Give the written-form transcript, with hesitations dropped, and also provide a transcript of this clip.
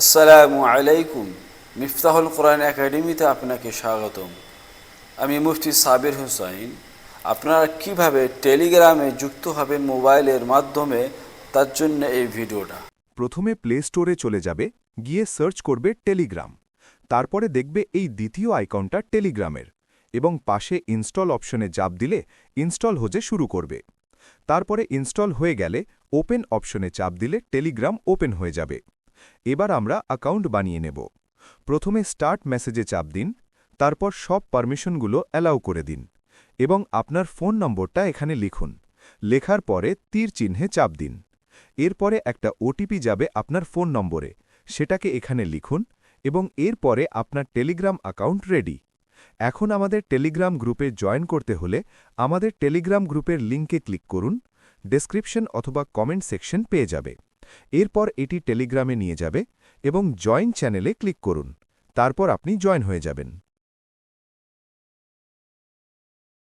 আসসালামু আলাইকুম। মিফতাহুল কোরআন একাডেমিতে আপনাকে স্বাগতম। আমি মুফতি সাবির হুসাইন। আপনারা কিভাবে টেলিগ্রামে যুক্ত হবেন মোবাইলের মাধ্যমে, তার জন্য এই ভিডিওটা। প্রথমে প্লে স্টোরে চলে যাবে, গিয়ে সার্চ করবে টেলিগ্রাম। তারপরে দেখবে এই দ্বিতীয় আইকনটা টেলিগ্রামের, এবং পাশে ইনস্টল অপশনে চাপ দিলে ইনস্টল হতে শুরু করবে। তারপরে ইনস্টল হয়ে গেলে ওপেন অপশনে চাপ দিলে টেলিগ্রাম ওপেন হয়ে যাবে। এবার আমরা অ্যাকাউন্ট বানিয়ে নেব। প্রথমে স্টার্ট মেসেজে চাপ দিন, তারপর সব পারমিশনগুলো অ্যালাউ করে দিন এবং আপনার ফোন নম্বরটা এখানে লিখুন। লেখার পরে তীর চিহ্নে চাপ দিন। এরপরে একটা ওটিপি যাবে আপনার ফোন নম্বরে, সেটাকে এখানে লিখুন এবং এরপরে আপনার টেলিগ্রাম অ্যাকাউন্ট রেডি। এখন আমাদের টেলিগ্রাম গ্রুপে জয়েন করতে হলে আমাদের টেলিগ্রাম গ্রুপের লিঙ্কে ক্লিক করুন। ডেসক্রিপশন অথবা কমেন্ট সেকশন পেয়ে যাবে। এরপর এটি টেলিগ্রামে নিয়ে যাবে এবং জয়েন চ্যানেলে ক্লিক করুন। তারপর আপনি জয়েন হয়ে যাবেন।